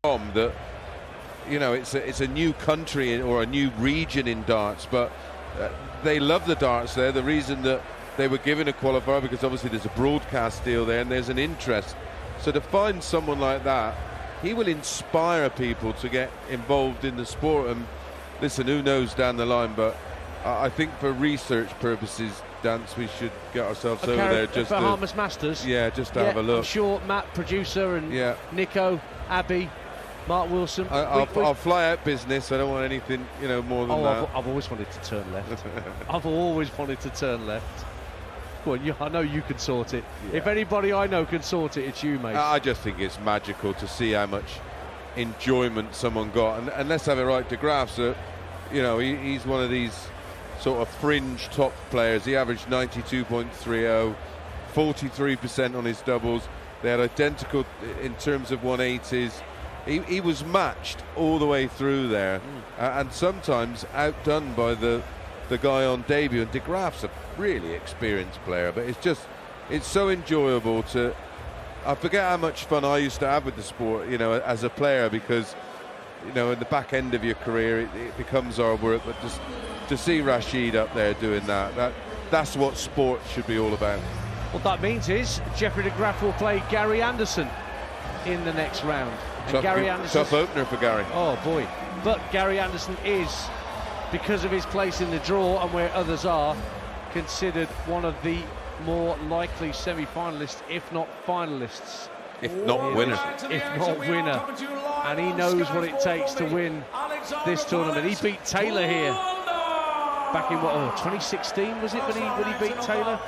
that, you know, it's a new country or a new region in darts, but they love the darts there. The reason that they were given a qualifier, because obviously there's a broadcast deal there and there's an interest. So to find someone like that, he will inspire people to get involved in the sport. And listen, who knows down the line, but I think for research purposes, Dance, we should get ourselves over there just for to Bahamas Masters. Yeah, just to have a look. I'm sure Matt, producer, and Nico, Abby, Mark Wilson. I'll fly out business. I don't want anything, you know, more than that. I've always wanted to turn left. I've always wanted to turn left. Well, I know you can sort it. Yeah. If anybody I know can sort it, it's you, mate. I just think it's magical to see how much enjoyment someone got. And let's have it right to Graf. So, you know, he's one of these sort of fringe top players. He averaged 92.30, 43% on his doubles. They had identical in terms of 180s. He was matched all the way through there, and sometimes outdone by the guy on debut. And de Graaf's a really experienced player, but it's so enjoyable to. I forget how much fun I used to have with the sport, you know, as a player, because, you know, in the back end of your career it becomes hard work, but just to see Rashid up there doing that's what sport should be all about. What that means is Jeffrey de Graaf will play Gary Anderson in the next round. Tough opener for Gary. Oh boy. But Gary Anderson is, because of his place in the draw and where others are, considered one of the more likely semi-finalists, if not finalists. If not winner. If not winner. And he knows what it takes to win this tournament. He beat Taylor here back in 2016 was it when he beat Taylor? I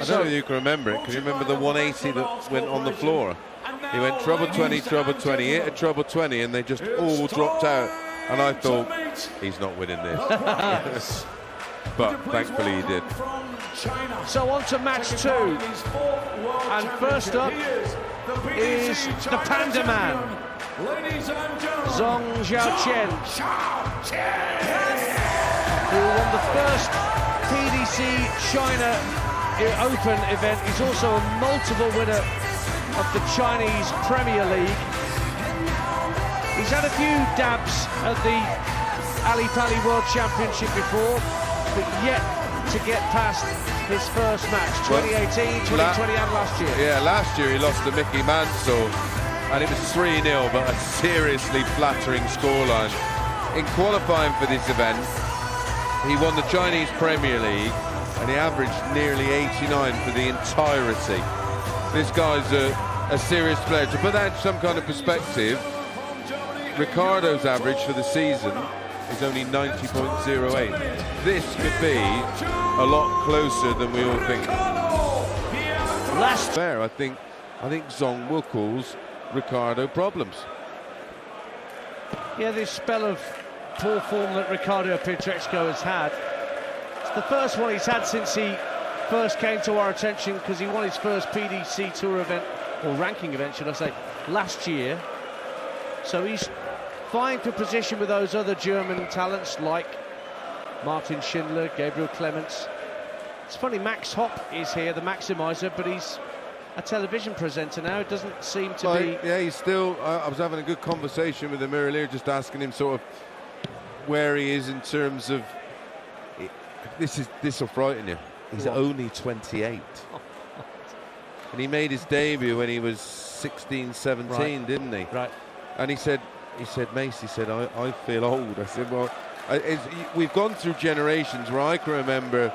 don't know if you can remember it. Can you remember the 180 that went on the floor? He went treble 20, treble 20, hit a treble 20, and they just all dropped out. And I thought, he's not winning this. But thankfully he did. So on to match 2. And first up is the Panda Man, Zong Xiaochen, who won the first PDC China Open event. He's also a multiple winner of the Chinese Premier League. He's had a few dabs at the Ali Pali World Championship before, but yet to get past his first match, 2018, 2020 and last year. Yeah, last year he lost to Mickey Mansell, and it was 3-0, but a seriously flattering scoreline. In qualifying for this event, he won the Chinese Premier League, and he averaged nearly 89 for the entirety. This guy's a serious player. To put that in some kind of perspective, Ricardo's average for the season is only 90.08. This could be a lot closer than we all think. Last fair, I think Zong will cause Ricardo problems. Yeah, this spell of poor form that Ricardo Pietreczko has had, it's the first one he's had since he first came to our attention, because he won his first PDC Tour event, or ranking event should I say, last year. So he's vying for position with those other German talents like Martin Schindler, Gabriel Clements. It's funny, Max Hopp is here, the Maximizer, but he's a television presenter now. It doesn't seem to be... Yeah, he's still... I was having a good conversation with him earlier, just asking him sort of where he is in terms of... This will frighten you. He's only 28. And he made his debut when he was 16, 17, didn't he? Right. And he said, Mace, he said, I feel old. I said, well, we've gone through generations where I can remember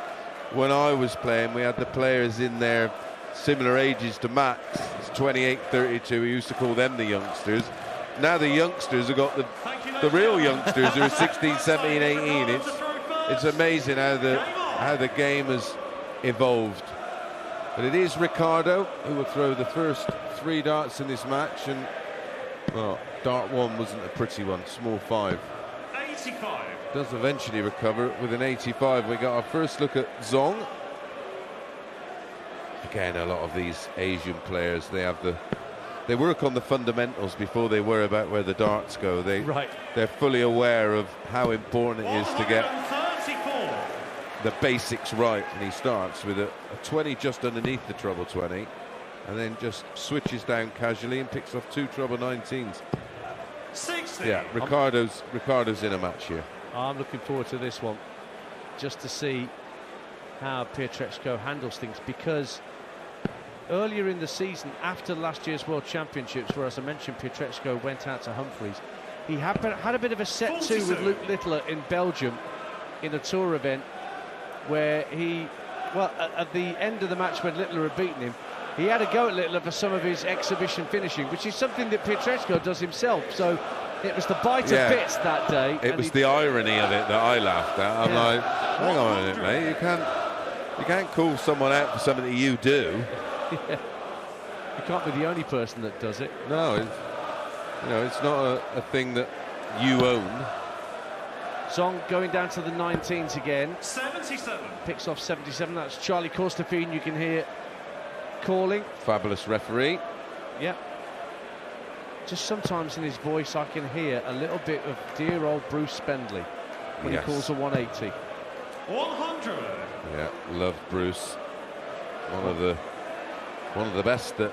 when I was playing, we had the players in their similar ages to Max. It's 28, 32. We used to call them the youngsters. Now the youngsters have got the real youngsters who are 16, 17, 18. It's amazing how the game has evolved. But it is Ricardo who will throw the first 3 darts in this match, and well, dart 1 wasn't a pretty one, small 5. 85. Does eventually recover with an 85. We got our first look at Zong. Again, a lot of these Asian players, they work on the fundamentals before they worry about where the darts go. They're fully aware of how important it is to get the basics right, and he starts with a 20 just underneath the treble 20. and then just switches down casually and picks off 2 treble 19s. 60. Yeah, Ricardo's in a match here. I'm looking forward to this one, just to see how Pietreczko handles things, because earlier in the season, after last year's World Championships, where, as I mentioned, Pietreczko went out to Humphries, he had a bit of a set 2 with Luke Littler in Belgium in a tour event, where he, well, at the end of the match when Littler had beaten him, he had a go at Littler for some of his exhibition finishing, which is something that Pietreczko does himself. So it was the bite of bits that day. It was the irony of it that I laughed at. I'm like, hang on a minute, mate. You can't call someone out for something that you do. Yeah. You can't be the only person that does it. No, it's not a thing that you own. Zong going down to the 19s again. 77. Picks off 77. That's Charlie Korstefin, you can hear calling. Fabulous referee. Yeah. Just sometimes in his voice I can hear a little bit of dear old Bruce Spendley when he calls a 180. 100. Yeah, love Bruce. One of the best that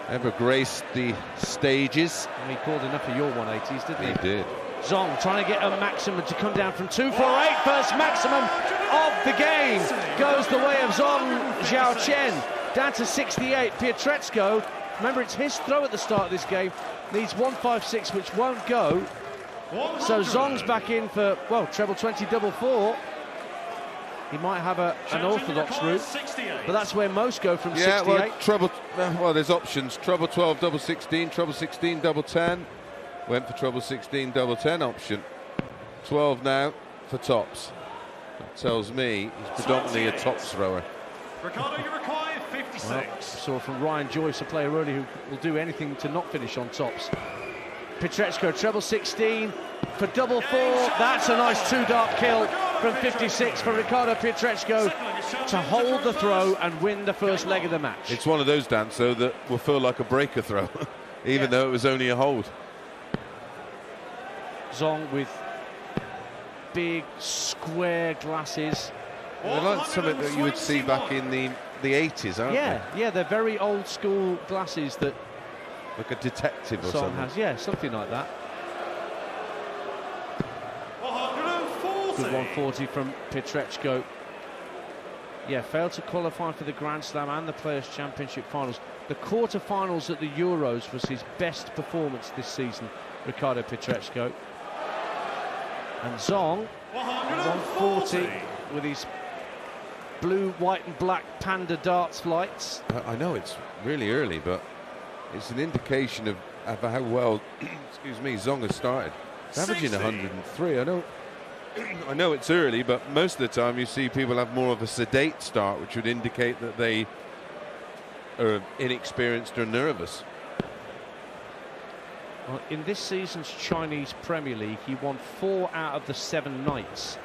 ever graced the stages. And he called enough of your 180s, didn't he? He did. Zong trying to get a maximum to come down from 248. First maximum of the game goes the way of Zong Xiaochen. Down to 68. Pietreczko, remember it's his throw at the start of this game, needs 156, which won't go. 100. So Zong's back in for, well, treble 20, double 4. He might have an orthodox route, but that's where most go from 68. Well, there's options. Treble 12, double 16, treble 16, double 10. Went for treble 16, double 10 option. 12 now for tops. That tells me he's predominantly a tops thrower. Ricardo, you require 56. Well, saw from Ryan Joyce, a player earlier who will do anything to not finish on tops. Pietreczko, treble 16 for double 4. That's a nice 2-dart kill from 56 for Ricardo Pietreczko to hold the throw and win the first leg of the match. It's one of those, dance, though, that will feel like a breaker throw, even though it was only a hold. Zong with big square glasses. They're like something that you would see back in the 80s, aren't they? Yeah, they're very old school glasses that like a detective or Zong something. has. Yeah, something like that. 140. Good 140 from Pietreczko. Yeah, failed to qualify for the Grand Slam and the Players' Championship finals. The quarter-finals at the Euros was his best performance this season, Ricardo Pietreczko. And Zong, 140 with his blue, white and black Panda darts flights. I know it's really early, but it's an indication of how well, excuse me, Zong has started. He's averaging 103. I know it's early, but most of the time you see people have more of a sedate start, which would indicate that they are inexperienced or nervous. Well, in this season's Chinese Premier League, he won 4 out of the 7 nights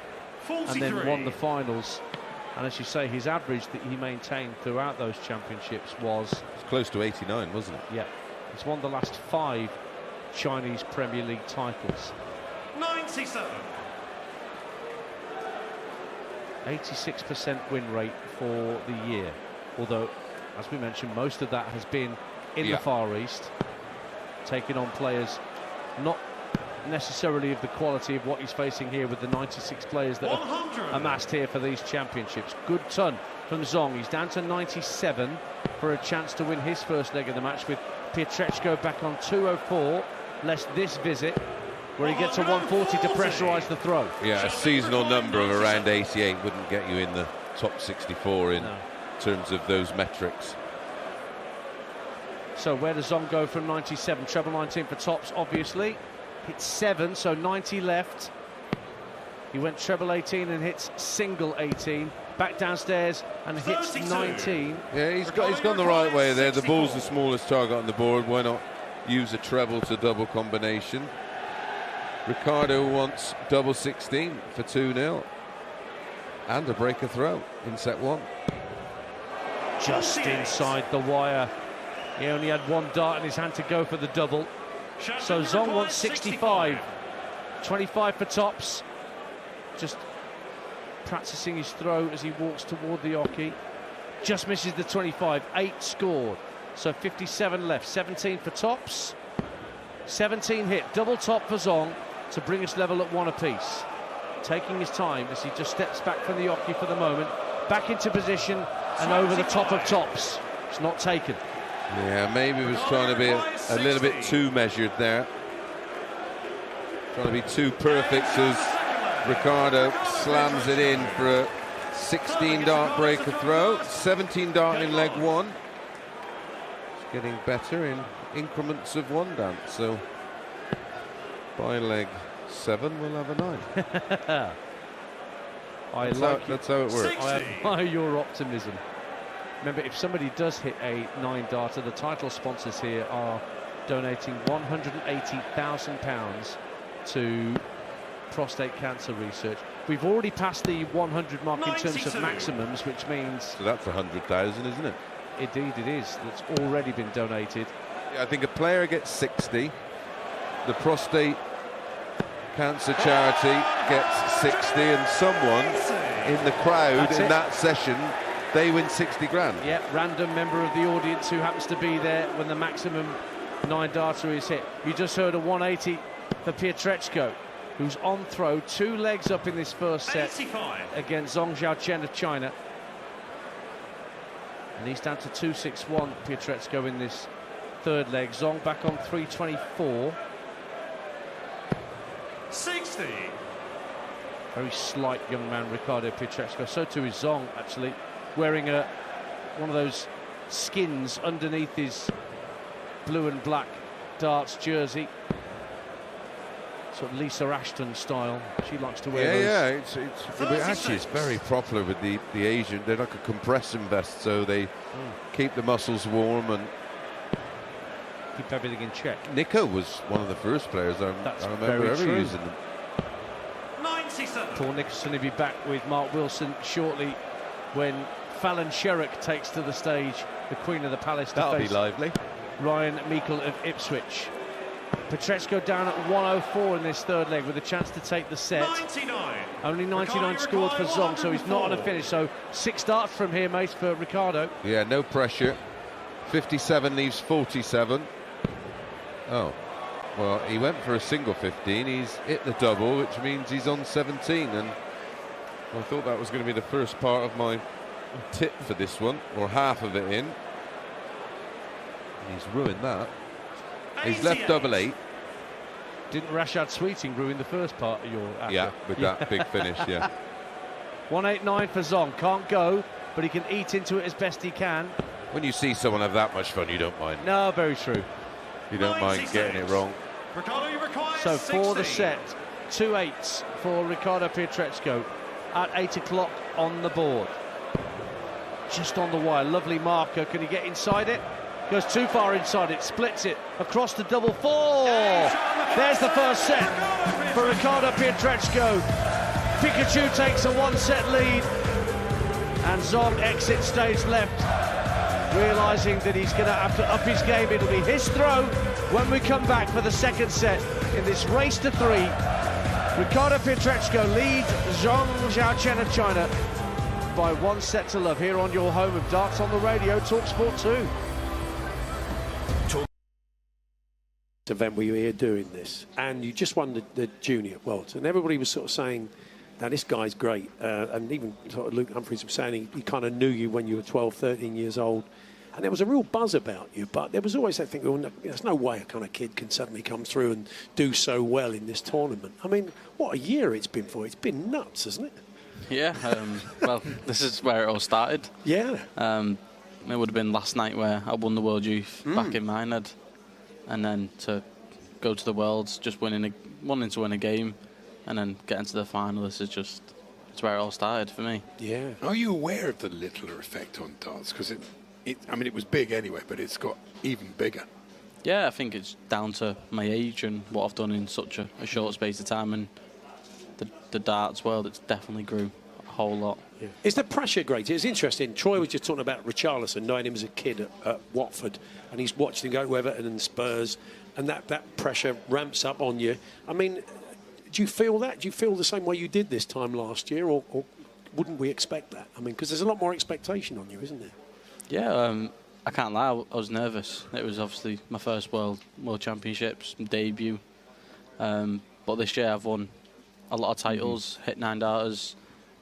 43. and then won the finals. And as you say, his average that he maintained throughout those championships was... It's close to 89, wasn't it? Yeah. He's won the last 5 Chinese Premier League titles. 97. 86% win rate for the year. Although, as we mentioned, most of that has been in the Far East, taking on players not necessarily of the quality of what he's facing here with the 96 players that have amassed here for these championships. Good ton from Zong. He's down to 97 for a chance to win his first leg of the match, with Pietreczko back on 204, lest this visit where he gets a 140 to pressurise the throw. Yeah, a seasonal number of around 88 wouldn't get you in the top 64 in terms of those metrics. So where does Zong go from 97? Treble 19 for tops, obviously. Hits 7, so 90 left. He went treble 18 and hits single 18. Back downstairs and hits 19. Yeah, he's gone the right way there. The ball's the smallest target on the board. Why not use a treble to double combination? Ricardo wants double 16 for 2-0 and a breaker throw in set 1. Just inside the wire. He only had 1 dart in his hand to go for the double. So Zong wants 65. 25 for tops. Just practicing his throw as he walks toward the oche. just misses the 25. 8 scored, so 57 left. 17 for tops, 17 hit. Double top for Zong to bring us level at 1 apiece. Taking his time as he just steps back from the oche for the moment. Back into position and over the top of tops. It's not taken. Yeah, maybe he was trying to be a little bit too measured there. Trying to be too perfect as Ricardo slams it in for a 16 dart breaker throw. 17 dart in leg 1. It's getting better in increments of 1 dance. So by leg 7 we'll have a 9. That's how it works. I admire your optimism. Remember, if somebody does hit a 9 darter, the title sponsors here are donating £180,000 to prostate cancer research. We've already passed the 100 mark in terms of maximums, which means... So that's 100,000, isn't it? Indeed it is. That's already been donated. Yeah, I think a player gets 60. The prostate cancer charity gets 60, and someone in the crowd in that session, they win 60 grand. Yeah, random member of the audience who happens to be there when the maximum 9 darter is hit. You just heard a 180 for Pietreczko, who's on throw, 2 legs up in this first set 85. Against Zong Xiaochen of China. And he's down to 261, Pietreczko, in this third leg. Zong back on 324. 60. Very slight young man, Ricardo Pietreczko. So too is Zong, actually, wearing one of those skins underneath his blue and black darts jersey. Sort of Lisa Ashton style. She likes to wear those. Actually it's very popular with the Asian. They're like a compression vest, so they keep the muscles warm and keep everything in check. Nico was one of the first players I remember ever using them. 97. Paul Nicholson will be back with Mark Wilson shortly when Fallon Sherrock takes to the stage, the Queen of the Palace. That'll be lively. Ryan Meikle of Ipswich. Pietreczko down at 104 in this third leg with a chance to take the set. 99. Only 99 scored for Zong, so he's not on a finish. So 6 darts from here, mate, for Ricardo. Yeah, no pressure. 57 leaves 47. Oh, well, he went for a single 15. He's hit the double, which means he's on 17. And I thought that was going to be the first part of my tip for this one, or half of it in. And he's ruined that. He's left double 8. Didn't Rashad Sweeting ruin the first part of your after? Yeah, with that big finish, yeah. 189 for Zong. Can't go, but he can eat into it as best he can. When you see someone have that much fun, you don't mind. No, very true. You don't mind getting it wrong. Ricardo, you require so 60. for the set, 2 8s for Ricardo Pietreczko at 8 o'clock on the board. Just on the wire, lovely marker. Can he get inside it? Goes too far inside it, splits it across the double 4. There's the first set for Ricardo Pietreczko. Pikachu takes a 1-set lead, and Zong exits stage left, realising that he's going to have to up his game. It'll be his throw when we come back for the second set in this race to 3. Ricardo Pietreczko leads Zong Xiaochen of China by 1 set to love here on your home of darts on the radio, talkSPORT 2. Event where you were here doing this, and you just won the junior worlds, and everybody was sort of saying, now this guy's great, and even sort of Luke Humphries was saying he kind of knew you when you were 12, 13 years old, and there was a real buzz about you, but there was always that thing, well, no, there's no way a kind of kid can suddenly come through and do so well in this tournament. I mean, what a year it's been for. It's been nuts, hasn't it? Yeah, well, this is where it all started. Yeah. It would have been last night where I won the World Youth back in Minehead. And then to go to the Worlds, just wanting to win a game, and then getting to the final, it's where it all started for me. Yeah. Are you aware of the Littler effect on darts? Because I mean, it was big anyway, but it's got even bigger. Yeah, I think it's down to my age and what I've done in such a short space of time, and the darts world, it's definitely grew a whole lot. Yeah. Is the pressure great? It's interesting. Troy was just talking about Richarlison, knowing him as a kid at Watford, and he's watched him go to Everton and Spurs, and that pressure ramps up on you. I mean, do you feel that? Do you feel the same way you did this time last year, or wouldn't we expect that? I mean, because there's a lot more expectation on you, isn't there? Yeah, I can't lie, I was nervous. It was obviously my first World Championships, debut. But this year I've won a lot of titles, hit 9 darters,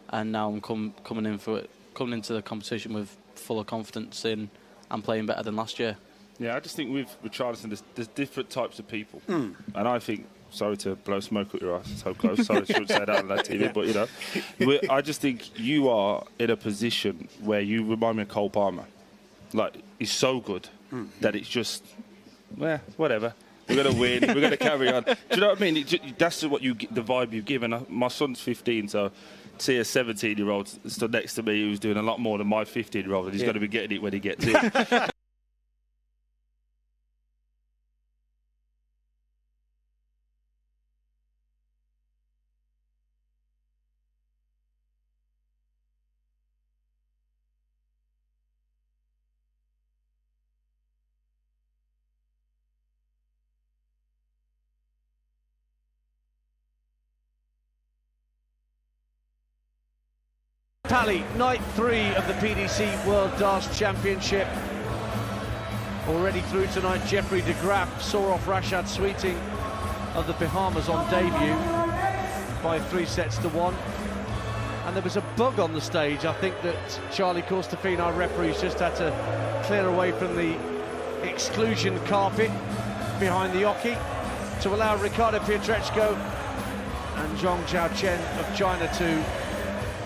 and now I'm coming into the competition with full of confidence in and playing better than last year. Yeah, I just think with Richardson, there's different types of people. And I think, sorry to blow smoke at your ass so close, sorry I shouldn't say that on that TV, but, you know, I just think you are in a position where you remind me of Cole Palmer. Like, he's so good that it's just, well, whatever. We're going to win. We're going to carry on. Do you know what I mean? That's what the vibe you give. And my son's 15, so see a 17-year-old stood next to me who's doing a lot more than my 15-year-old, and he's going to be getting it when he gets it. Tally, night 3 of the PDC World Darts Championship. Already through tonight, Jeffrey de Graaf saw off Rashad Sweeting of the Bahamas on debut by 3-1. And there was a bug on the stage. I think that Charlie Corstafino, our referees, just had to clear away from the exclusion carpet behind the Xiaochen to allow Ricardo Pietreczko and Zong Xiaochen of China to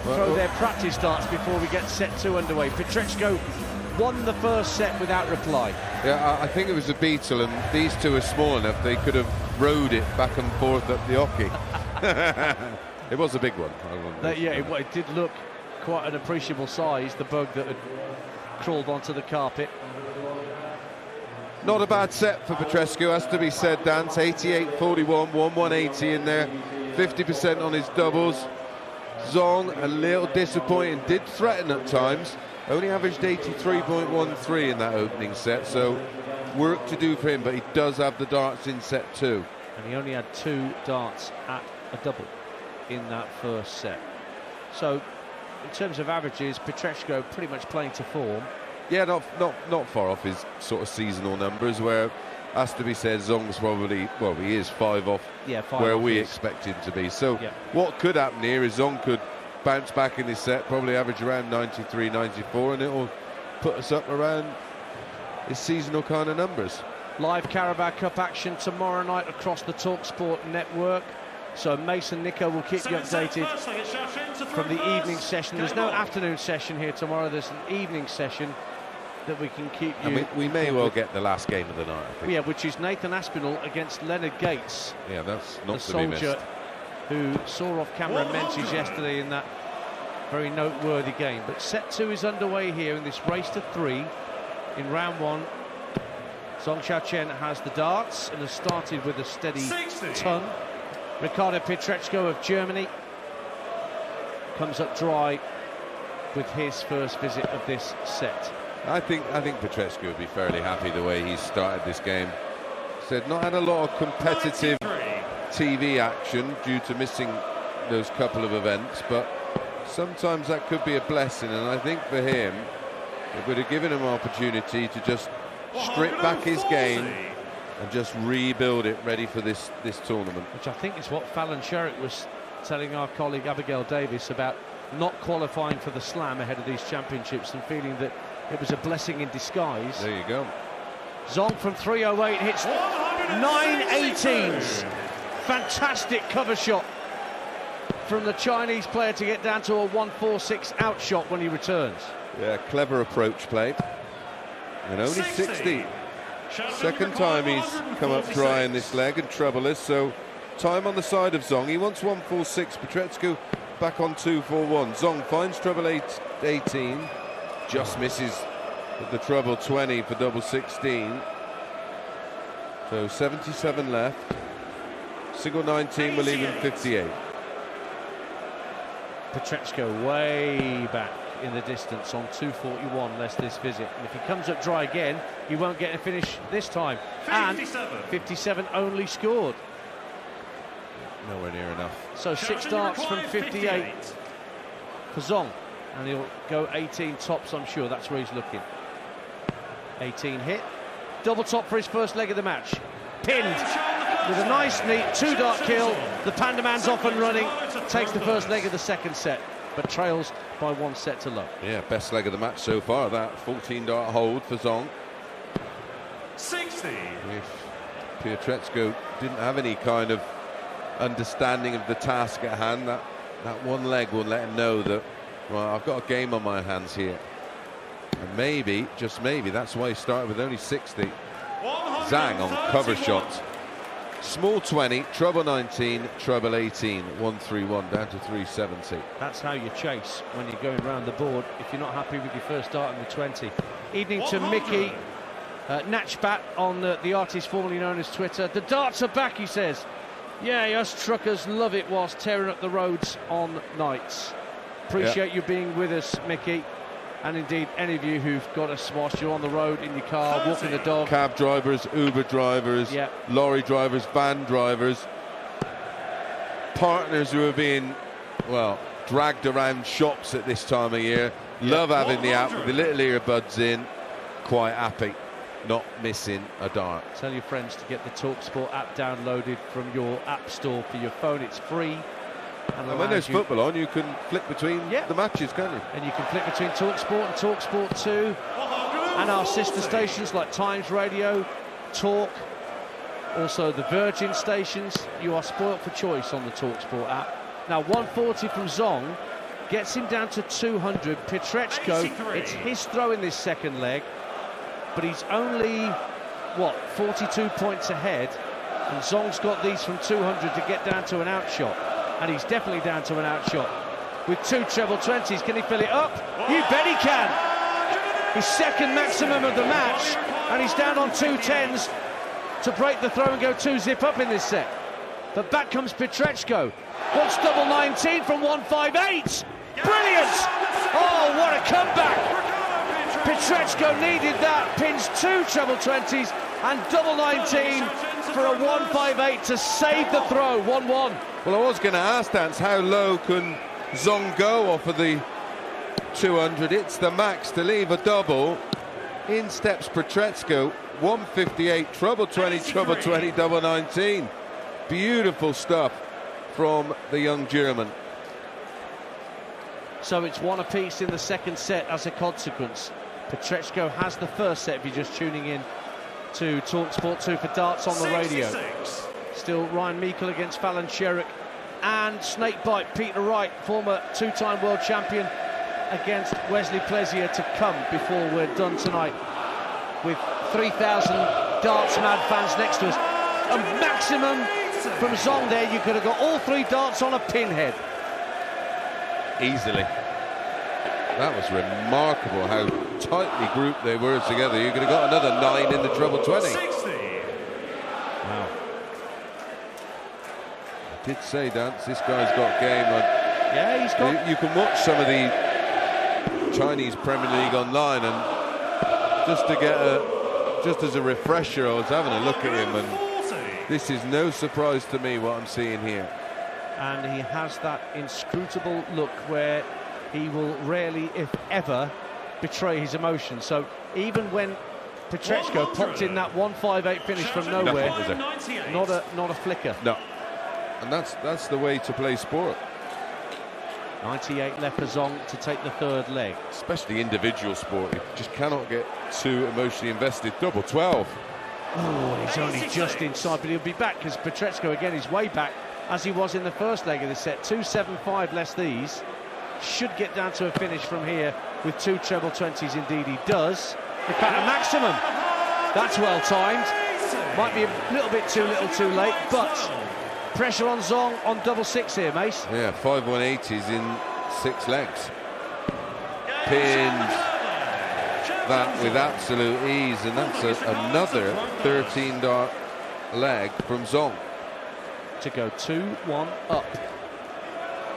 throw their practice darts before we get set 2 underway. Pietreczko won the first set without reply. Yeah, I think it was a beetle, and these two are small enough they could have rode it back and forth up the Xiaochen. It was a big one. It did look quite an appreciable size, the bug that had crawled onto the carpet. Not a bad set for Pietreczko, has to be said, Dance. 88-41, 180 in there, 50% on his doubles. Zong, a little disappointing, did threaten at times, only averaged 83.13 in that opening set, so work to do for him, but he does have the darts in set 2. And he only had 2 darts at a double in that first set. So, in terms of averages, Pietreczko pretty much playing to form. Yeah, not far off his sort of seasonal numbers, where, has to be said, Zong's probably, well, he is 5 off where we expect him to be. So what could happen here is Zong could bounce back in his set, probably average around 93, 94, and it will put us up around his seasonal kind of numbers. Live Carabao Cup action tomorrow night across the talkSPORT network. So Mason Nico will keep you updated from the evening session. There's no afternoon session here tomorrow. There's an evening session that we can keep you. And we may well get the last game of the night, I think. Yeah, which is Nathan Aspinall against Leonard Gates. Yeah, that's not the to be soldier missed. Who saw off Cameron Menzies yesterday in that very noteworthy game. But set 2 is underway here in this race to 3 in round 1. Zong Xiaochen has the darts and has started with a steady 60. ton. Ricardo Pietreczko of Germany comes up dry with his first visit of this set. I think Pietreczko would be fairly happy the way he's started this game. Said not had a lot of competitive TV action due to missing those couple of events, but sometimes that could be a blessing, and I think for him it would have given him an opportunity to just strip back his game and just rebuild it ready for this tournament. Which I think is what Fallon Sherrick was telling our colleague Abigail Davis about not qualifying for the Slam ahead of these championships and feeling that it was a blessing in disguise. There you go. Zong from 308 hits 9/18s. Fantastic cover shot from the Chinese player to get down to a 146 out shot when he returns. Yeah, clever approach play. And only 60. Second time he's come up dry in this leg and troubleless, so time on the side of Zong. He wants 146. Pietreczko back on 241. Zong finds treble 18. Just misses with the treble 20 for double 16. So 77 left. Single 19 will leave him 58. Pietreczko way back in the distance on 241 less this visit. And if he comes up dry again, he won't get a finish this time. 57. And 57 only scored. Nowhere near enough. So 6 darts from 58. for Zong. And he'll go 18 tops, I'm sure. That's where he's looking. 18 hit. Double top for his first leg of the match. Pinned with a nice, neat 2-dart kill. The Panda Man's off and running. Takes the first leg of the second set, but trails by 1 set to love. Yeah, best leg of the match so far, that 14-dart hold for Zong. 60. If Pietreczko didn't have any kind of understanding of the task at hand, that one leg will let him know that, well, I've got a game on my hands here. And maybe, just maybe, that's why he started with only 60. Zhang on cover shots. Small 20, treble 19, treble 18, 131 down to 370. That's how you chase when you're going round the board if you're not happy with your first dart in the 20. Evening to Mickey Natchbat on the artist formerly known as Twitter. The darts are back, he says. Yeah, us truckers love it whilst tearing up the roads on nights. Appreciate you being with us, Mickey. And indeed, any of you who've got us whilst you're on the road, in your car, walking the dog. Cab drivers, Uber drivers, lorry drivers, van drivers, partners who are being, well, dragged around shops at this time of year. Love having the app with the little earbuds in. Quite happy, not missing a dart. Tell your friends to get the talkSPORT app downloaded from your app store for your phone. It's free. And when there's football on, you can flick between the matches, can't you? And you can flick between talkSPORT and talkSPORT 2 and our sister stations like Times Radio, Talk, also the Virgin stations. You are spoilt for choice on the talkSPORT app. Now 140 from Zong gets him down to 200. Pietreczko, it's his throw in this second leg, but he's only, what, 42 points ahead, and Zong's got these from 200 to get down to an outshot. And he's definitely down to an outshot with 2 treble 20s. Can he fill it up? You bet he can. His second maximum of the match, and he's down on 2 10s to break the throw and go 2-zip up in this set. But back comes Pietreczko. Wants double 19 from 158. Brilliant! Oh, what a comeback! Pietreczko needed that. Pins 2 treble 20s and double 19 for a 158 to save the throw. 1-1. Well, I was going to ask Dance, how low can Zong go off of the 200? It's the max to leave a double. In steps Pietreczko, 158, treble 20, treble 20, double 19. Beautiful stuff from the young German. So it's 1 apiece in the second set as a consequence. Pietreczko has the first set if you're just tuning in to talkSPORT 2 for darts on the radio. 66. Still Ryan Meikle against Fallon Sherrick, and snakebite Peter Wright, former 2-time world champion, against Wesley Plezier to come before we're done tonight with 3,000 darts mad fans next to us. A maximum from Zong there. You could have got all 3 darts on a pinhead. Easily. That was remarkable how tightly grouped they were together. You could have got another 9 in the treble 20. 60. Wow. I did say, Dance, this guy's got game. Yeah, he's got... You can watch some of the Chinese Premier League online, and just to get just as a refresher, I was having a look at him, and this is no surprise to me what I'm seeing here. And he has that inscrutable look where he will rarely, if ever, betray his emotions. So even when Pietreczko popped in that 158 finish from nowhere, not a flicker. No. And that's the way to play sport. 98 left for Zong to take the third leg. Especially individual sport. You just cannot get too emotionally invested. Double 12. Oh, he's only just inside, but he'll be back because Pietreczko again is way back as he was in the first leg of the set. 275 less these. Should get down to a finish from here with 2 treble 20s. Indeed he does. In fact, a maximum. That's well timed. Might be a little bit too little too late, but pressure on Zong on double 6 here, Mace. Yeah, 5 180s in 6 legs. Pinned that with absolute ease, and that's another 13-dart leg from Zong. To go 2-1 up,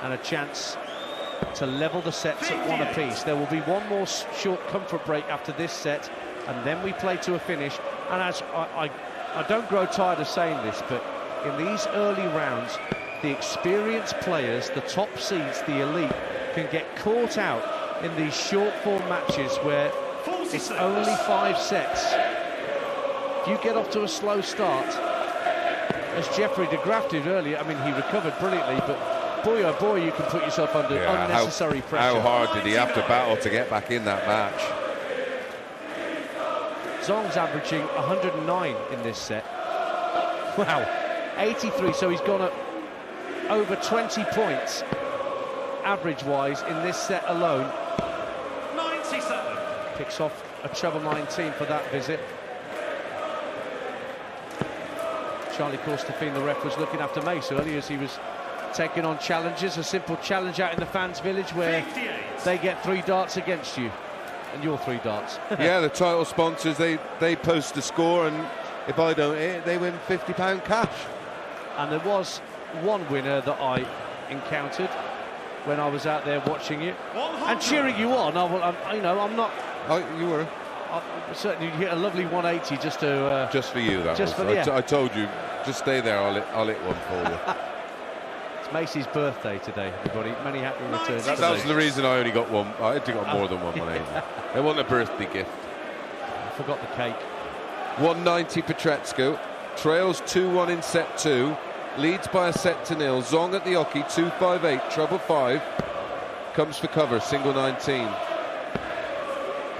and a chance to level the sets at 1 apiece. There will be one more short comfort break after this set, and then we play to a finish. And as I don't grow tired of saying this, but in these early rounds, the experienced players, the top seeds, the elite, can get caught out in these short form matches where it's only 5 sets. If you get off to a slow start, as Jeffrey de Graaf did earlier, I mean, he recovered brilliantly, but boy, oh boy, you can put yourself under unnecessary pressure. How hard did he have to battle to get back in that match? Zong's averaging 109 in this set. Wow, 83, so he's gone up over 20 points average-wise in this set alone. 97. Picks off a treble 19 for that visit. Charlie Corstefine, the ref, was looking after Mace earlier as he was taking on challenges. A simple challenge out in the fans' village where 58. they get 3 darts against you, and you're 3 darts. Yeah, the title sponsors, they post the score, and if I don't hit it, they win £50 cash. And there was one winner that I encountered when I was out there watching you 100. and cheering you on. I'm not. Oh, you were. Certainly, you hit a lovely 180 just to. Just for you, that just was. for the. I told you, just stay there. I'll hit one for you. It's Macy's birthday today, everybody. Many happy returns. That was the reason I only got one. I had to got more than one 180. It wasn't a birthday gift. I forgot the cake. 190 Pietreczko trails 2-1 in set 2, leads by a set to 0. Zong at the hockey, 2-5-8, treble 5, comes for cover, single 19.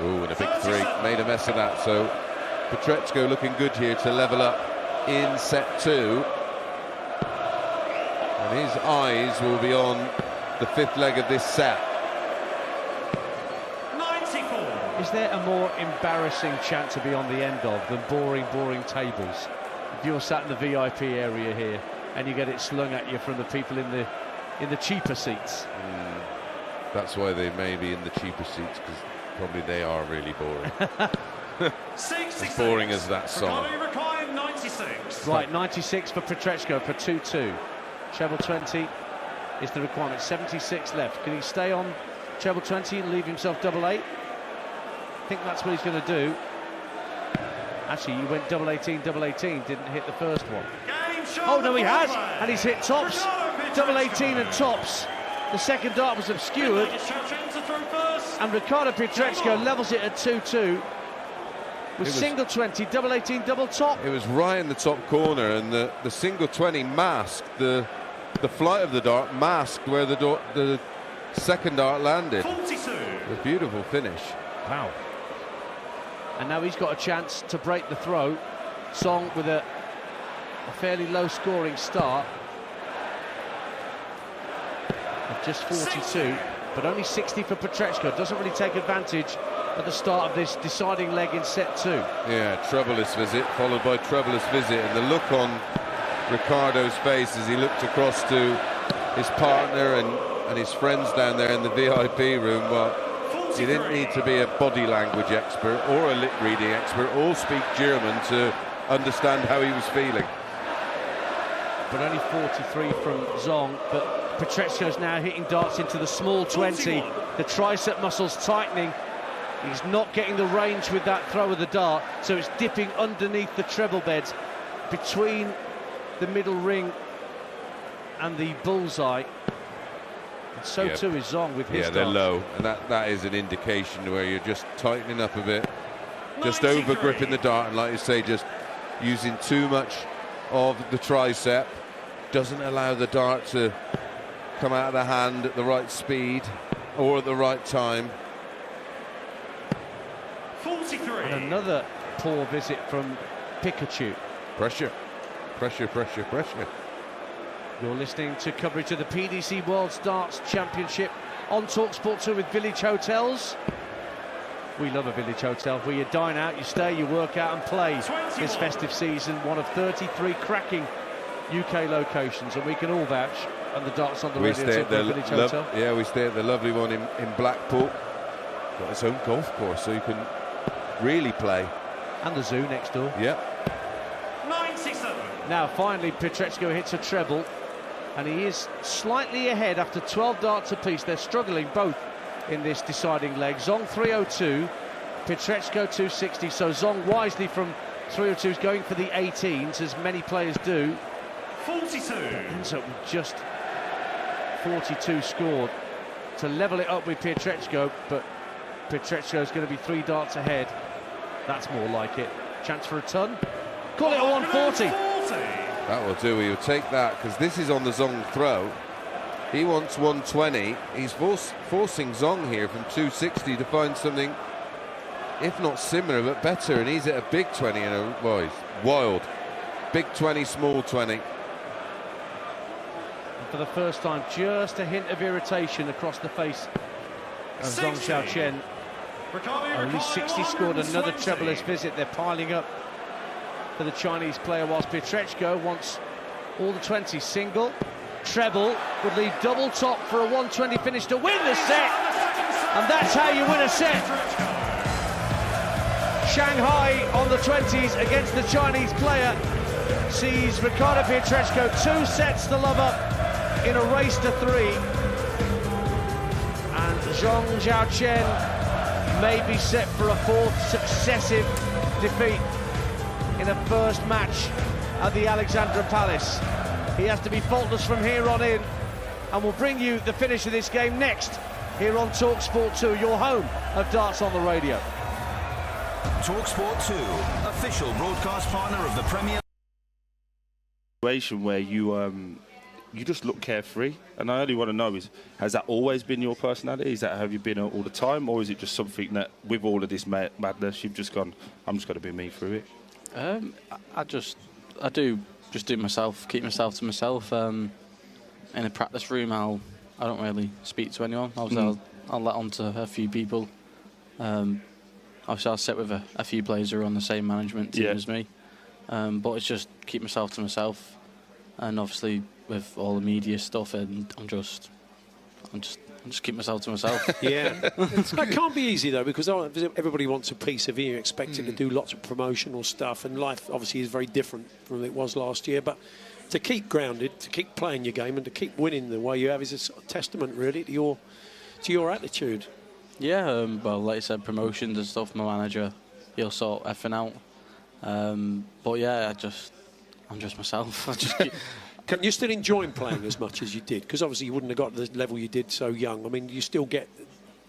Ooh, and a big 3, made a mess of that. So Pietreczko looking good here to level up in set 2, and his eyes will be on the 5th leg of this set. Is there a more embarrassing chant to be on the end of than boring tables? If you're sat in the VIP area here and you get it slung at you from the people in the cheaper seats. That's why they may be in the cheaper seats, because probably they are really boring. As boring as that song. 96. Right, 96 for Pietreczko for 2-2. Treble 20 is the requirement. 76 left. Can he stay on treble 20 and leave himself double 8? I think that's what he's going to do. Actually, he went double 18, didn't hit the first one. Oh, no, he has, and he's hit tops. Double 18 and tops. The second dart was obscured, and Ricardo Pietreczko levels it at 2-2 with single 20, double 18, double top. It was right in the top corner, and the single 20 masked the flight of the dart, masked where the second dart landed. 42. A beautiful finish. Wow. And now he's got a chance to break the throw. Zong with a fairly low scoring start of just 42, but only 60 for Pietreczko. Doesn't really take advantage at the start of this deciding leg in set 2. Yeah, troubleless visit followed by troubleless visit, and the look on Ricardo's face as he looked across to his partner and his friends down there in the VIP room. Well, you didn't need to be a body language expert or a lip reading expert or speak German to understand how he was feeling. But only 43 from Zong. But Pietreczko's now hitting darts into the small 20. The tricep muscles tightening. He's not getting the range with that throw of the dart, so it's dipping underneath the treble beds between the middle ring and the bullseye. And so too is Zong with his Yeah, they're dart. low, and that is an indication where you're just tightening up a bit, just over gripping the dart, and like you say, just using too much of the tricep. Doesn't allow the dart to come out of the hand at the right speed or at the right time. 43. And another poor visit from Pietreczko. Pressure, pressure, pressure, pressure. You're listening to coverage of the PDC World Darts Championship on talkSPORT 2 with Village Hotels. We love a Village Hotel where you dine out, you stay, you work out and play 21. This festive season. One of 33 cracking UK locations, and we can all vouch, and the darts on the radio stay too, at for the Village Hotel. yeah, we stay at the lovely one in Blackpool. Got its own golf course, so you can really play. And the zoo next door. Yeah. 97. Now finally Pietreczko hits a treble, and he is slightly ahead after 12 darts apiece. They're struggling both in this deciding leg. Zong 302, Pietreczko 260. So Zong wisely from 302 is going for the 18s, as many players do. 42. Ends up with just 42 scored. to level it up with Pietreczko, but Pietreczko is going to be 3 darts ahead. That's more like it. Chance for a ton. Call it a 140. That will do. He'll take that because this is on the Zong throw. He wants 120. He's forcing Zong here from 260 to find something, if not similar, but better. And he's at a big 20 and a well, he's wild. Big 20, small 20. And for the first time, just a hint of irritation across the face of Zong Xiaochen. Only 60 scored, another troublous visit. They're piling up for the Chinese player, whilst Pietreczko wants all the 20s. Single, treble, would leave double top for a 120 finish to win the set. And that's how you win a set. Shanghai on the 20s against the Chinese player sees Ricardo Pietreczko 2 sets to love up in a race to 3. And Zong Xiaochen may be set for a 4th successive defeat in a first match at the Alexandra Palace. He has to be faultless from here on in, and we'll bring you the finish of this game next here on talkSPORT 2, your home of darts on the radio. talkSPORT 2, official broadcast partner of the Premier Situation where you just look carefree, and I only want to know has that always been your personality? Is that have you been all the time, or is it just something that with all of this madness you've just gone, I'm just going to be me through it? I do myself, keep myself to myself. In a practice room, I don't really speak to anyone. Obviously, I'll let on to a few people. Obviously, I'll sit with a few players who are on the same management team as me. But it's just keep myself to myself, and obviously with all the media stuff, and I'm just keep myself to myself. Yeah, it can't be easy though, because everybody wants a piece of you, expecting to do lots of promotional stuff, and life obviously is very different from it was last year. But to keep grounded, to keep playing your game, and to keep winning the way you have is a sort of testament, really, to your attitude. Yeah, well, like I said, promotions and stuff. My manager, he'll sort everything out. But yeah, I'm just myself. I just keep Can you still enjoy playing as much as you did? Because obviously you wouldn't have got to the level you did so young. I mean, you still get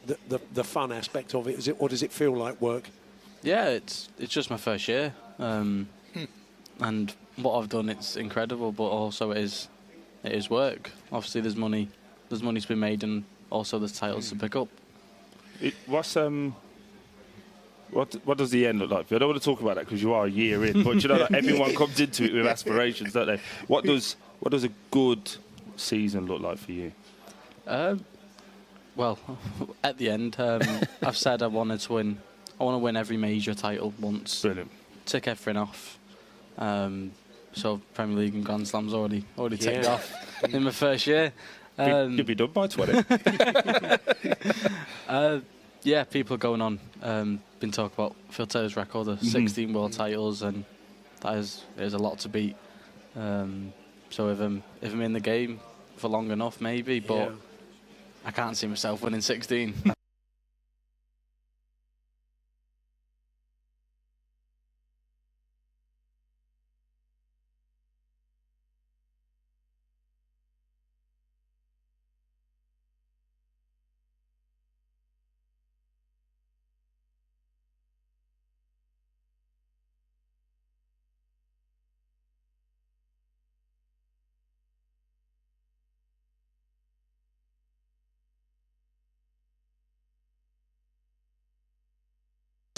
the fun aspect of it. Or does it feel like work? Yeah, it's just my first year, and what I've done, it's incredible. But also it is work. Obviously, there's money to be made, and also there's titles to pick up. What does the end look like? I don't want to talk about that because you are a year in, but you know, like, everyone comes into it with aspirations, don't they? What does a good season look like for you? Well, at the end, I've said I want to win every major title once. Brilliant. Tick everything off. So Premier League and Grand Slam's already ticked off in my first year. You'll be done by 20. Yeah, people going on. Been talking about Phil Taylor's record of 16 world titles, and that is a lot to beat. So if I'm in the game for long enough, maybe, but I can't see myself winning 16.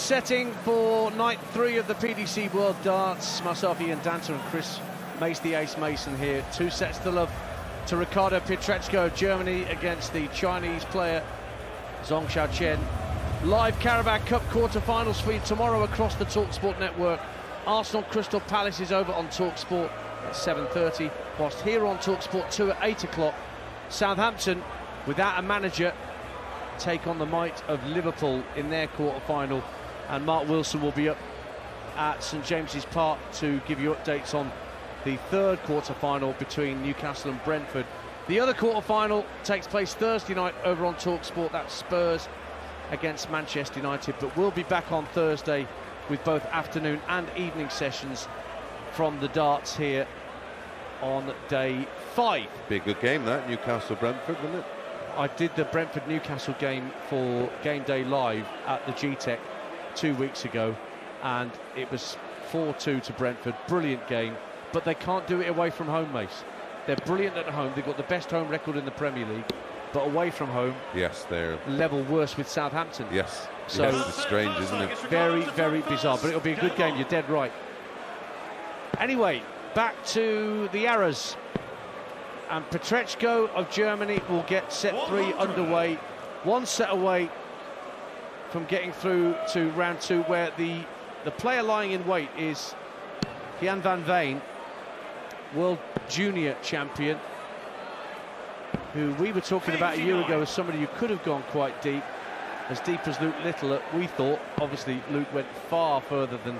Setting for night 3 of the PDC World Darts. Myself, Ian Danter, and Chris Mason, the Ace Mason here. 2 sets to love to Ricardo Pietreczko, Germany against the Chinese player Zong Xiaochen. Live Carabao Cup quarter-finals for you tomorrow across the talkSPORT network. Arsenal Crystal Palace is over on talkSPORT at 7:30, whilst here on talkSPORT 2 at 8 o'clock, Southampton, without a manager, take on the might of Liverpool in their quarter-final. And Mark Wilson will be up at St James's Park to give you updates on the 3rd quarter-final between Newcastle and Brentford. The other quarter-final takes place Thursday night over on talkSPORT. That's Spurs against Manchester United. But we'll be back on Thursday with both afternoon and evening sessions from the darts here on day 5. Be a good game, that, Newcastle-Brentford, wouldn't it? I did the Brentford-Newcastle game for Game Day Live at the G-Tech 2 weeks ago, and it was 4-2 to Brentford. Brilliant game, but they can't do it away from home, Mace. They're brilliant at home. They've got the best home record in the Premier League, but away from home, yes, they're level worse with Southampton. Yes, so yes, it's strange, isn't it? Very, very bizarre, but it'll be a good game. You're dead right. Anyway, back to the Arrows. And Pietreczko of Germany will get set 3 underway. 1 set away from getting through to round 2, where the player lying in wait is Jan van Veen, world junior champion, who we were talking about a year ago as somebody who could have gone quite deep as Luke Little, we thought. Obviously, Luke went far further than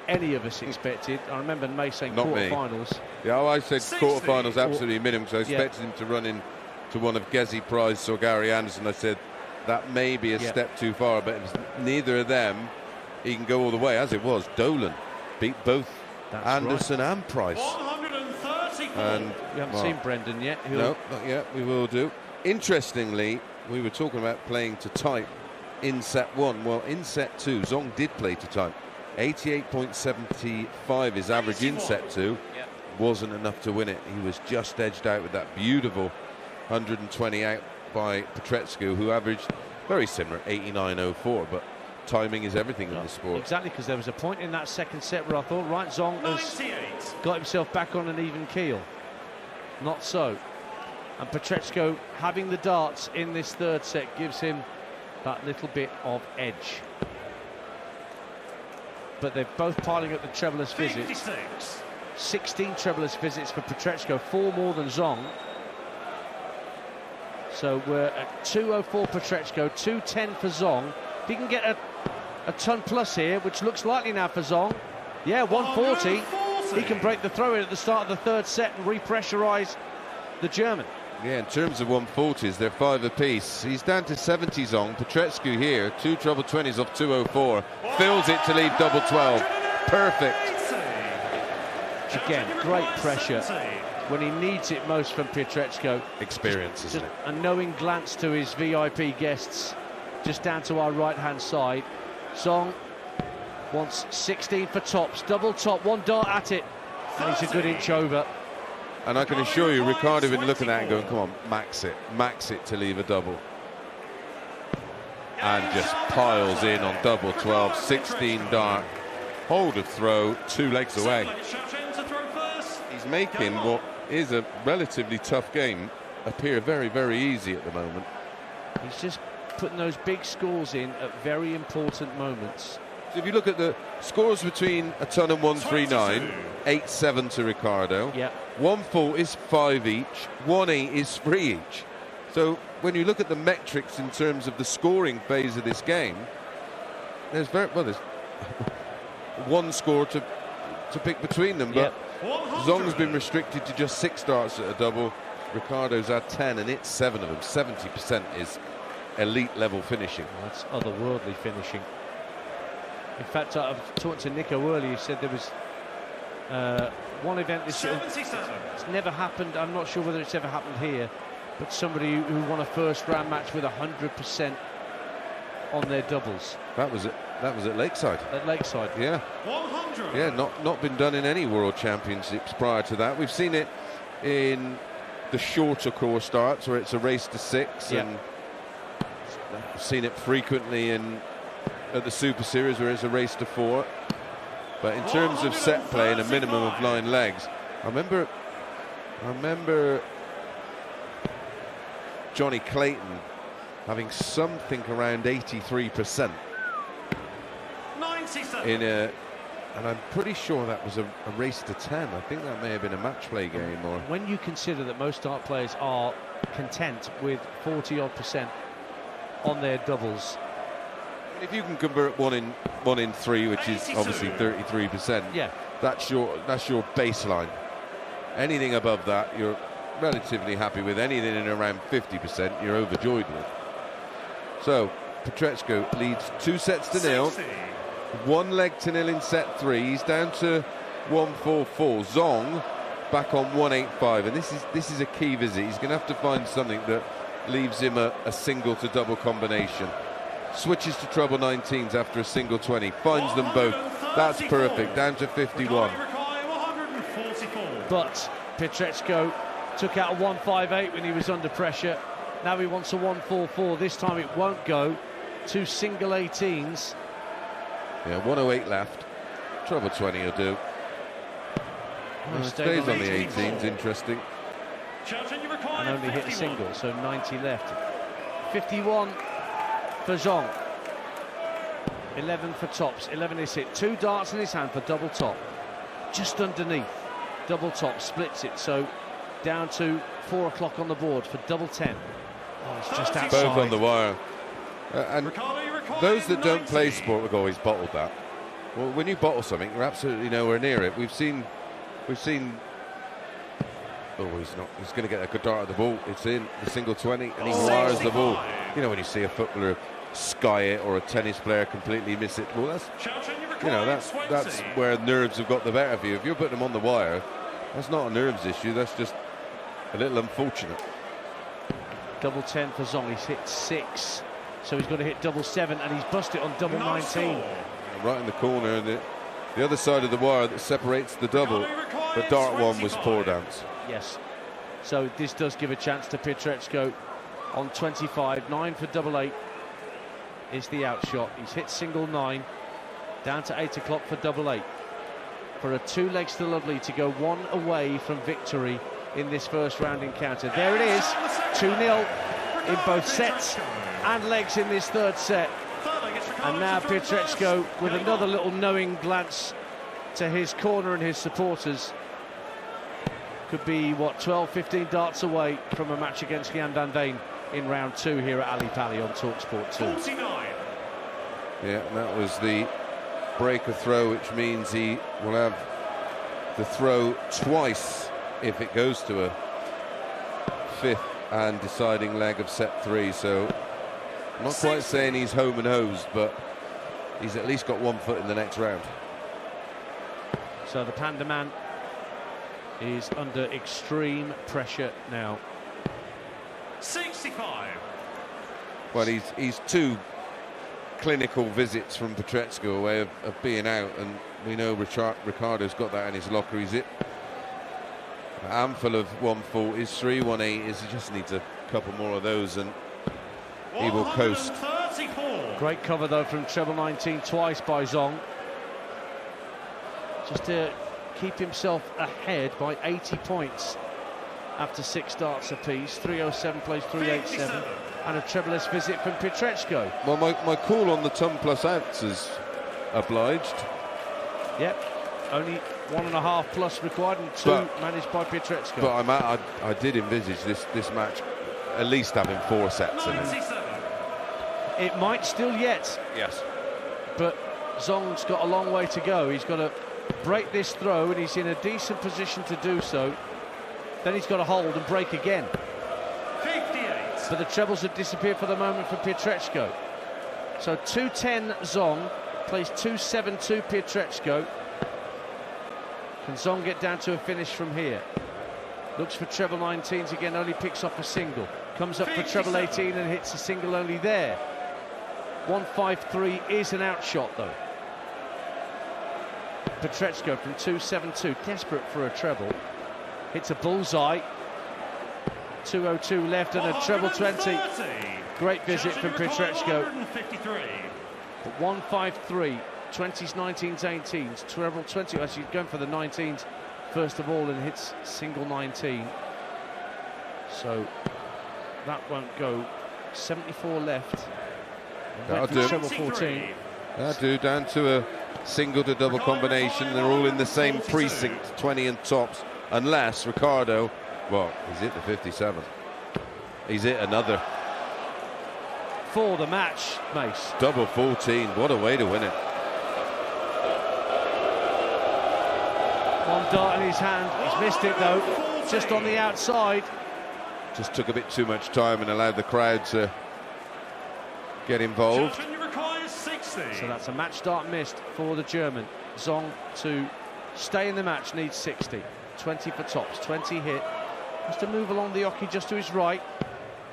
any of us expected. I remember May saying quarterfinals. Yeah, I said quarterfinals absolutely minimum, because I expected him to run in to one of Gezi Price or Gary Anderson. I said that may be a step too far, but it was neither of them. He can go all the way, as it was. Dolan beat both Anderson and Price. 134. And we haven't seen Brendan yet. No, not yet. We will do. Interestingly, we were talking about playing to type in set 1. Well, in set 2, Zong did play to type. 88.75 is average in set 2. Wasn't enough to win it. He was just edged out with that beautiful 120 out by Pietreczko, who averaged very similar, 89.04. But timing is everything in the sport. Exactly, because there was a point in that second set where I thought, right, Zong has got himself back on an even keel. Not so. And Pietreczko having the darts in this third set gives him that little bit of edge. But they're both piling up the trebleless visits. 16 trebleless visits for Pietreczko, 4 more than Zong. So we're at 204 Pietreczko, 210 for Zong. If he can get a ton plus here, which looks likely now for Zong. Yeah, 140. He can break the throw-in at the start of the third set and repressurise the German. Yeah, in terms of 140s, they're 5 apiece. He's down to 70 Zong. Pietreczko here, 2 treble 20s off 204. Fills it to leave double 12. Perfect. Again, great pressure when he needs it most from Pietreczko. Experience, isn't it? A knowing glance to his VIP guests just down to our right-hand side. Zong wants 16 for tops. Double top, 1 dart at it. And he's a good inch over. And I can assure you, Ricardo been looking at it and going, come on, max it to leave a double. And just piles in on double 12, 16 dart, hold of throw, 2 legs away. He's making what is a relatively tough game appear very, very easy at the moment. He's just putting those big scores in at very important moments. So if you look at the scores between a ton and 139, 8-7 to Ricardo. Yeah. 1-4 is 5 each, 1-8 is 3 each. So when you look at the metrics in terms of the scoring phase of this game, there's there's one score to pick between them. But Zong's been restricted to just 6 darts at a double. Ricardo's had 10, and it's 7 of them. 70% is elite level finishing. That's otherworldly finishing. In fact, I've talked to Nico earlier. He said there was one event this year. It's never happened. I'm not sure whether it's ever happened here, but somebody who won a first-round match with 100% on their doubles. That was at Lakeside. At Lakeside. Yeah. 100. Yeah, not been done in any World Championships prior to that. We've seen it in the shorter course starts where it's a race to 6, and I've seen it frequently at the Super Series where it's a race to 4. But in terms of set play and a minimum of 9 legs, I remember Johnny Clayton having something around 83% and I'm pretty sure that was a race to 10. I think that may have been a match play game. Or when you consider that most dart players are content with 40-odd% on their doubles. If you can convert 1 in 3, which is obviously 33%, that's your baseline. Anything above that, you're relatively happy with. Anything in around 50%, you're overjoyed with. So Pietreczko leads 2 sets to 0, 1 leg to 0 in set 3. He's down to 144. Zong back on 185, and this is a key visit. He's going to have to find something that leaves him a single to double combination. Switches to treble 19s after a single 20, finds them both. That's perfect, down to 51. But Pietreczko took out a 158 when he was under pressure. Now he wants a 144. This time it won't go. 2 single 18s. Yeah, 108 left. Treble 20 will do. Stays on the 18s, interesting. And only hit a single, so 90 left. 51 for Zong. 11 for tops. 11 is hit. 2 darts in his hand for double top. Just underneath. Double top splits it, so down to 4 o'clock on the board for double 10. Oh, it's just outside. Both on the wire. And those that don't play sport have always bottled that. Well, when you bottle something, you're absolutely nowhere near it. We've seen. Oh, he's not. He's going to get a good dart at the ball. It's in the single 20, and he wires the ball. You know, when you see a footballer sky it or a tennis player completely miss it, well, that's where nerves have got the better of you. If you're putting them on the wire, that's not a nerves issue. That's just a little unfortunate. Double 10 for Zong. He's hit 6, so he's got to hit double 7, and he's busted on double 19. Right in the corner, and the other side of the wire that separates the double. But dart 1 was poor dance. Yes. So this does give a chance to Pietreczko on 25. 9 for double 8 is the outshot. He's hit single 9. Down to 8 o'clock for double 8. For a 2 legs to lovely to go 1 away from victory in this first round encounter. There it is. 2-0 in both sets and legs in this third set. And now Pietreczko with another little knowing glance to his corner and his supporters. Could be, what, 12, 15 darts away from a match against Ian Danter in round 2 here at Ali Pali on talkSPORT 2. Yeah, and that was the breaker throw, which means he will have the throw twice if it goes to a 5th and deciding leg of set 3. So I'm not quite saying he's home and hosed, but he's at least got 1 foot in the next round. So the Panda Man is under extreme pressure now. 65. Well, he's 2 clinical visits from Pietreczko away of being out, and we know Ricardo's got that in his locker. He's hit a handful of 140s, 3 180s. He just needs a couple more of those, and he will coast. Great cover though from treble 19 twice by Zong, just to keep himself ahead by 80 points after 6 darts apiece. 307 plays 387, and a treble-less visit from Pietreczko. Well, my call on the ton plus outs is obliged. Yep, only 1.5 plus required, and 2 managed by Pietreczko. But I did envisage this match at least having 4 sets in it. It might still yet. Yes. But Zong's got a long way to go. He's got to break this throw, and he's in a decent position to do so. Then he's got to hold and break again. 58. But the trebles have disappeared for the moment for Pietreczko. So 2-10 Zong plays 2-7-2 Pietreczko. Can Zong get down to a finish from here? Looks for treble 19s again, only picks off a single. Comes up for treble 18 and hits a single only there. 153 is an outshot though. Pietreczko from 2-7-2, desperate for a treble. Hits a bullseye. 202 left and a treble 20. Great visit from Pietreczko. 153, 20s, 19s, 18s, treble 20. Actually going for the 19s first of all and hits single 19. So that won't go. 74 left. That'll do. Treble 14. That'll do, down to a single to double combination. They're all in the same precinct, 20 and tops, unless Ricardo, well, he's hit the 57. He's hit another. For the match, Mace. Double 14, what a way to win it. 1 dart in his hand, he's missed it though, just on the outside. Just took a bit too much time and allowed the crowd to get involved. So that's a match start missed for the German. Zong to stay in the match needs 60. 20 for tops, 20 hit. Has to move along the oche just to his right.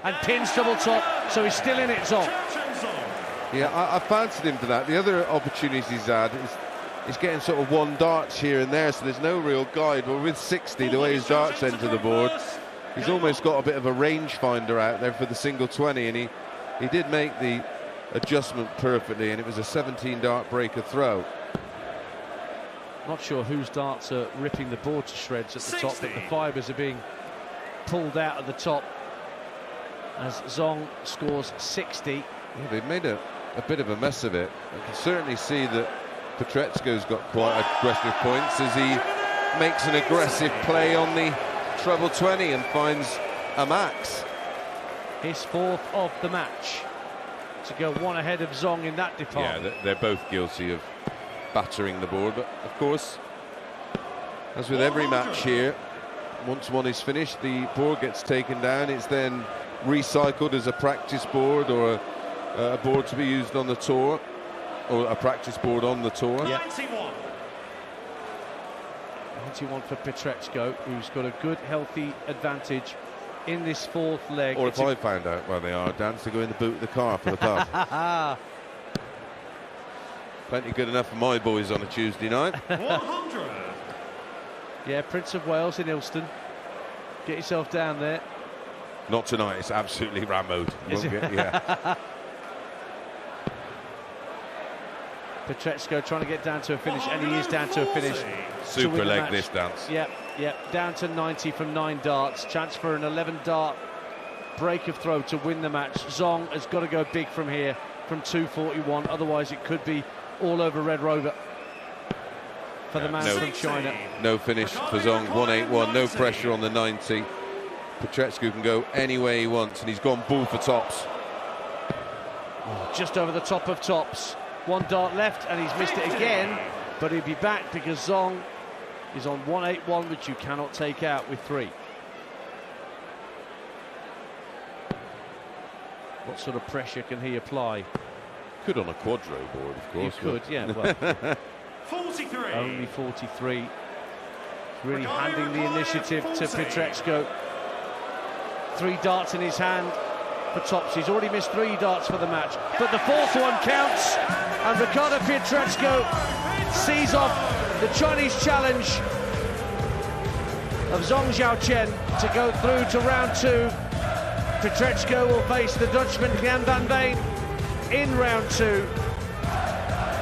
and pins double top, so he's still in it, Zong. Yeah, I fancied him to that. The other opportunities he's had is getting sort of one darts here and there, so there's no real guide. But with 60, the way his darts enter the board, he's almost got a bit of a rangefinder out there for the single 20, and he did make the adjustment perfectly, and it was a 17 dart breaker throw. Not sure whose darts are ripping the board to shreds at the top, but the fibres are being pulled out at the top as Zong scores 60. Yeah, they've made a bit of a mess of it. I can certainly see that Pietreczko's got quite aggressive points as he makes an aggressive play on the treble 20 and finds a max. His fourth of the match to go one ahead of Zong in that department. Yeah, they're both guilty of battering the board, but of course, as with every match here, once one is finished, the board gets taken down. It's then recycled as a practice board or a board to be used on the tour, or a practice board on the tour. Yeah. 91 for Pietreczko, who's got a good, healthy advantage in this fourth leg. Or if I found out where they are, Dan, to go in the boot of the car for the pub. Plenty good enough for my boys on a Tuesday night. 100. Yeah, Prince of Wales in Ilston. Get yourself down there. Not tonight, it's absolutely rammed. Yeah. Pietreczko trying to get down to a finish, and he is down to a finish. Super leg this dance. Yep, down to 90 from 9 darts. Chance for an 11 dart break of throw to win the match. Zong has got to go big from here, from 241, otherwise it could be all over Red Rover for the man from China. No finish for Zong, 181, no pressure on the 90. Pietreczko can go any way he wants, and he's gone ball for tops. Just over the top of tops. 1 dart left, and he's missed it again, but he'll be back because Zong is on 181, which you cannot take out with 3. What sort of pressure can he apply? Could on a quadro board, of course. You could, yeah. Well, 43. only 43. Really handing the initiative to Pietreczko. 3 darts in his hand for tops. He's already missed 3 darts for the match, but the fourth one counts, and Ricardo Pietreczko sees off the Chinese challenge of Zong Xiaochen to go through to round 2. Pietreczko will face the Dutchman Ian Danter in round 2.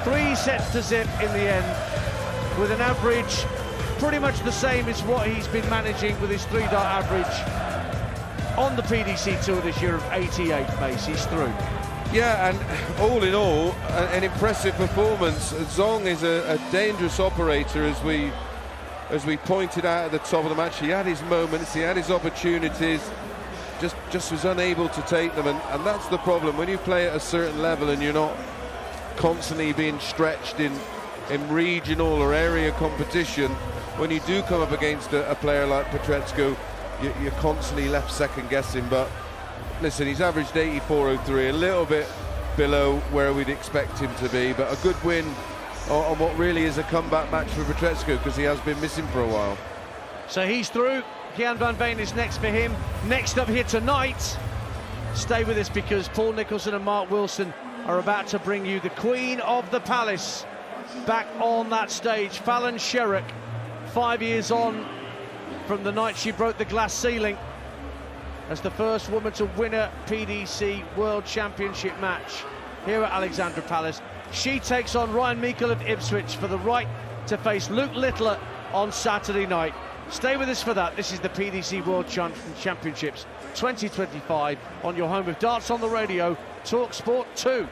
3 sets to zip in the end, with an average pretty much the same as what he's been managing with his 3-dart average on the PDC Tour this year of 88 base. He's through. Yeah, and all in all, an impressive performance. Zong is a dangerous operator, as we pointed out at the top of the match. He had his moments, he had his opportunities, just was unable to take them, and that's the problem. When you play at a certain level and you're not constantly being stretched in regional or area competition, when you do come up against a player like Pietreczko, you're constantly left second guessing. But listen, he's averaged 84.03, a little bit below where we'd expect him to be, but a good win on what really is a comeback match for Pietreczko, because he has been missing for a while. So he's through. Gian van Veen is next for him. Next up here tonight, stay with us, because Paul Nicholson and Mark Wilson are about to bring you the Queen of the Palace back on that stage. Fallon Sherrock, 5 years on from the night she broke the glass ceiling as the first woman to win a PDC World Championship match here at Alexandra Palace. She takes on Ryan Meikle of Ipswich for the right to face Luke Littler on Saturday night. Stay with us for that. This is the PDC World Championships 2025 on your home of darts on the radio, talkSPORT 2.